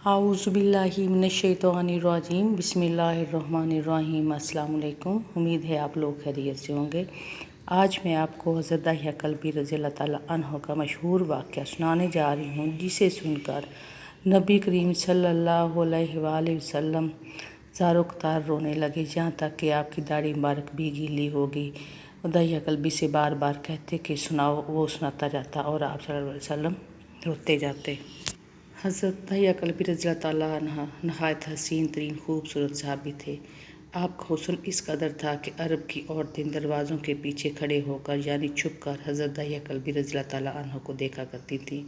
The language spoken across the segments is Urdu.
اعوذ باللہ من الشیطان الرجیم بسم اللہ الرحمن الرحیم۔ السلام علیکم، امید ہے آپ لوگ خیریت سے ہوں گے۔ آج میں آپ کو حضرت داہیہ کلبی رضی اللہ تعالیٰ عنہ کا مشہور واقعہ سنانے جا رہی ہوں، جسے سن کر نبی کریم صلی اللہ علیہ وآلہ وسلم زارو قطار رونے لگے، یہاں تک کہ آپ کی داڑھی مبارک بھی گیلی ہوگی۔ داہیہ کلبی سے بار بار کہتے کہ سناؤ، وہ سناتا جاتا اور آپ صلی اللہ علیہ وسلم روتے جاتے۔ حضرت داہیہ کلبی رضی اللہ تعالیٰ عنہ نہایت حسین ترین خوبصورت صحابی تھے۔ آپ کا حسن اس قدر تھا کہ عرب کی عورتیں دروازوں کے پیچھے کھڑے ہو کر یعنی چھپ کر حضرت داہیہ کلبی رضی اللہ تعالیٰ عنہ کو دیکھا کرتی تھیں،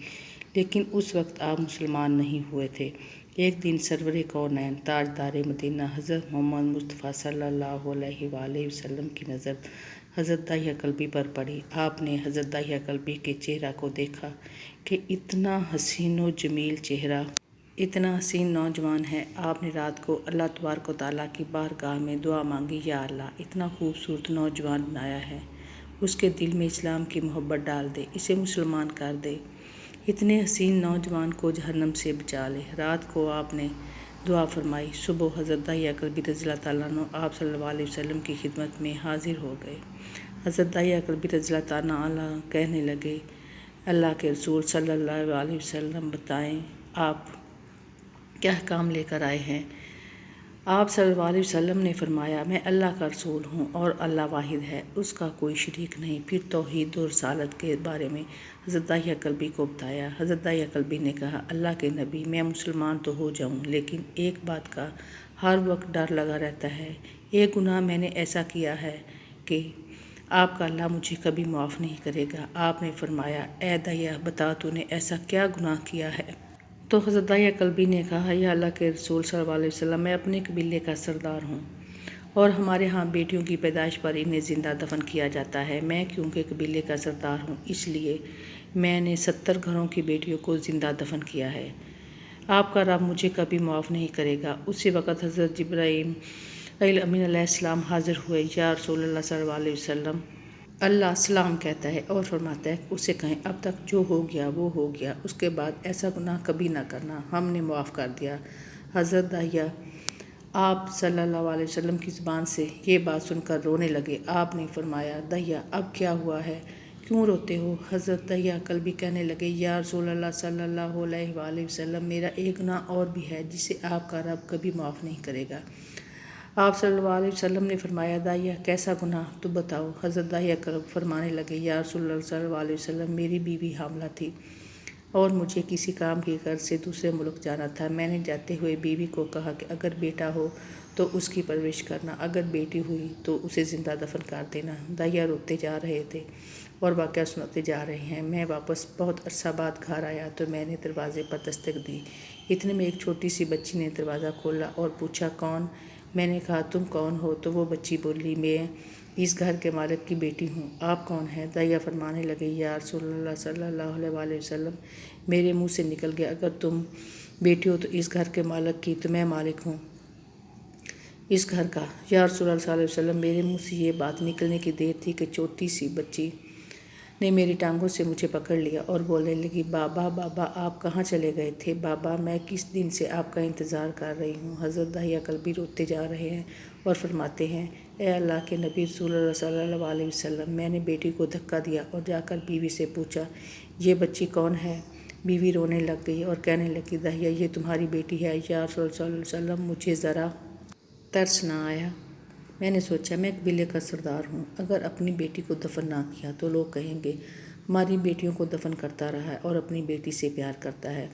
لیکن اس وقت آپ مسلمان نہیں ہوئے تھے۔ ایک دن سرور کونین تاجدار مدینہ حضرت محمد مصطفیٰ صلی اللہ علیہ وآلہ وسلم کی نظر حضرت داہیہ کلبی پر پڑی۔ آپ نے حضرت داہیہ کلبی کے چہرہ کو دیکھا کہ اتنا حسین و جمیل چہرہ، اتنا حسین نوجوان ہے۔ آپ نے رات کو اللہ تبارک و تعالیٰ کی بارگاہ میں دعا مانگی، یا اللہ، اتنا خوبصورت نوجوان بنایا ہے، اس کے دل میں اسلام کی محبت ڈال دے، اسے مسلمان کر دے، اتنے حسین نوجوان کو جہنم سے بچا لے۔ رات کو آپ نے دعا فرمائی۔ صبح حضرت داہیہ کلبی رضی اللہ تعالیٰ عنہ آپ صلی اللہ علیہ وسلم کی خدمت میں حاضر ہو گئے۔ حضرت داہیہ کلبی رضی اللہ تعالیٰ عنہ کہنے لگے، اللہ کے رسول صلی اللہ علیہ وسلم، بتائیں آپ کیا احکام لے کر آئے ہیں؟ آپ صلی اللہ علیہ وسلم نے فرمایا، میں اللہ کا رسول ہوں اور اللہ واحد ہے، اس کا کوئی شریک نہیں۔ پھر توحید و رسالت کے بارے میں حضرت داہیہ کلبی کو بتایا۔ حضرت داہیہ کلبی نے کہا، اللہ کے نبی، میں مسلمان تو ہو جاؤں، لیکن ایک بات کا ہر وقت ڈر لگا رہتا ہے، ایک گناہ میں نے ایسا کیا ہے کہ آپ کا اللہ مجھے کبھی معاف نہیں کرے گا۔ آپ نے فرمایا، اے داہیہ، بتا تو نے ایسا کیا گناہ کیا ہے؟ تو حضرت داہیہ کلبی نے کہا، یا اللہ کے رسول صلی اللہ علیہ وسلم، میں اپنے قبیلے کا سردار ہوں اور ہمارے ہاں بیٹیوں کی پیدائش پر انہیں زندہ دفن کیا جاتا ہے۔ میں کیونکہ قبیلے کا سردار ہوں، اس لیے میں نے 70 گھروں کی بیٹیوں کو زندہ دفن کیا ہے۔ آپ کا رب مجھے کبھی معاف نہیں کرے گا۔ اسی وقت حضرت جبرائیل امین علیہ السلام حاضر ہوئے۔ یا رسول اللہ صلی اللہ علیہ وسلم، اللہ سلام کہتا ہے اور فرماتا ہے کہ اسے کہیں، اب تک جو ہو گیا وہ ہو گیا، اس کے بعد ایسا گناہ کبھی نہ کرنا، ہم نے معاف کر دیا۔ حضرت داہیہ آپ صلی اللہ علیہ وسلم کی زبان سے یہ بات سن کر رونے لگے۔ آپ نے فرمایا، داہیہ، اب کیا ہوا ہے، کیوں روتے ہو؟ حضرت داہیہ کلبی کہنے لگے، یا رسول اللہ صلی اللہ علیہ وآلہ وسلم، میرا ایک گناہ اور بھی ہے جسے آپ کا رب کبھی معاف نہیں کرے گا۔ آپ صلی اللہ علیہ وسلم نے فرمایا، داہیہ، کیسا گناہ، تو بتاؤ۔ حضرت داہیہ کلبی فرمانے لگے، یا رسول اللہ صلی اللہ علیہ وسلم، میری بیوی حاملہ تھی اور مجھے کسی کام کی غرض سے دوسرے ملک جانا تھا۔ میں نے جاتے ہوئے بیوی کو کہا کہ اگر بیٹا ہو تو اس کی پرورش کرنا، اگر بیٹی ہوئی تو اسے زندہ دفن کر دینا۔ داہیہ روتے جا رہے تھے اور واقعہ سناتے جا رہے ہیں۔ میں واپس بہت عرصہ بعد گھر آیا تو میں نے دروازے پر دستک دی۔ اتنے میں ایک چھوٹی سی بچی نے دروازہ کھولا اور پوچھا، کون؟ میں نے کہا، تم کون ہو؟ تو وہ بچی بولی، میں اس گھر کے مالک کی بیٹی ہوں۔ آپ کون ہیں؟ داہیہ فرمانے لگے، یا رسول اللہ صلی اللہ علیہ وآلہ وسلم، میرے منہ سے نکل گیا، اگر تم بیٹی ہو تو اس گھر کے مالک کی، تو میں مالک ہوں اس گھر کا۔ یا رسول اللہ صلی اللہ علیہ وسلم، میرے منہ سے یہ بات نکلنے کی دیر تھی کہ چھوٹی سی بچی نے میری ٹانگوں سے مجھے پکڑ لیا اور بولنے لگی، بابا بابا، آپ کہاں چلے گئے تھے؟ بابا، میں کس دن سے آپ کا انتظار کر رہی ہوں۔ حضرت داہیہ کلبی روتے جا رہے ہیں اور فرماتے ہیں، اے اللہ کے نبی رسول اللہ صلی اللہ علیہ وسلم، میں نے بیٹی کو دھکا دیا اور جا کر بیوی سے پوچھا، یہ بچی کون ہے؟ بیوی رونے لگ گئی اور کہنے لگی، داہیہ، یہ تمہاری بیٹی ہے۔ یا رسول اللہ صلی اللہ علیہ وسلم، مجھے ذرا ترس نہ آیا؟ میں نے سوچا، میں قبیلے کا سردار ہوں، اگر اپنی بیٹی کو دفن نہ کیا تو لوگ کہیں گے ہماری بیٹیوں کو دفن کرتا رہا ہے اور اپنی بیٹی سے پیار کرتا ہے۔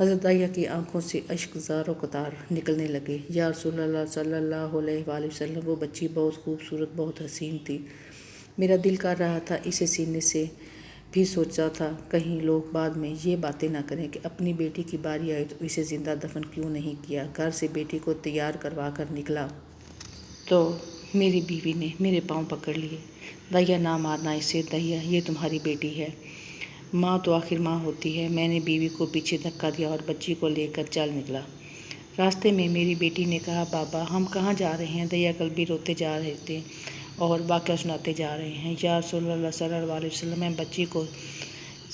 حضرت داہیہ کی آنکھوں سے اشک زارو قطار نکلنے لگے۔ یا رسول اللہ صلی اللہ علیہ وآلہ وسلم، وہ بچی بہت خوبصورت، بہت حسین تھی، میرا دل کر رہا تھا اسے سینے سے، بھی سوچا تھا کہیں لوگ بعد میں یہ باتیں نہ کریں کہ اپنی بیٹی کی باری آئی تو اسے زندہ دفن کیوں نہیں کیا۔ گھر سے بیٹی کو تیار کروا کر نکلا تو میری بیوی نے میرے پاؤں پکڑ لیے، داہیہ، نہ مارنا اسے، داہیہ، یہ تمہاری بیٹی ہے، ماں تو آخر ماں ہوتی ہے۔ میں نے بیوی کو پیچھے دھکا دیا اور بچی کو لے کر چل نکلا۔ راستے میں میری بیٹی نے کہا، بابا، ہم کہاں جا رہے ہیں؟ داہیہ کلبی روتے جا رہے تھے اور واقعہ سناتے جا رہے ہیں۔ یا رسول اللہ صلی اللہ علیہ وسلم، میں بچی کو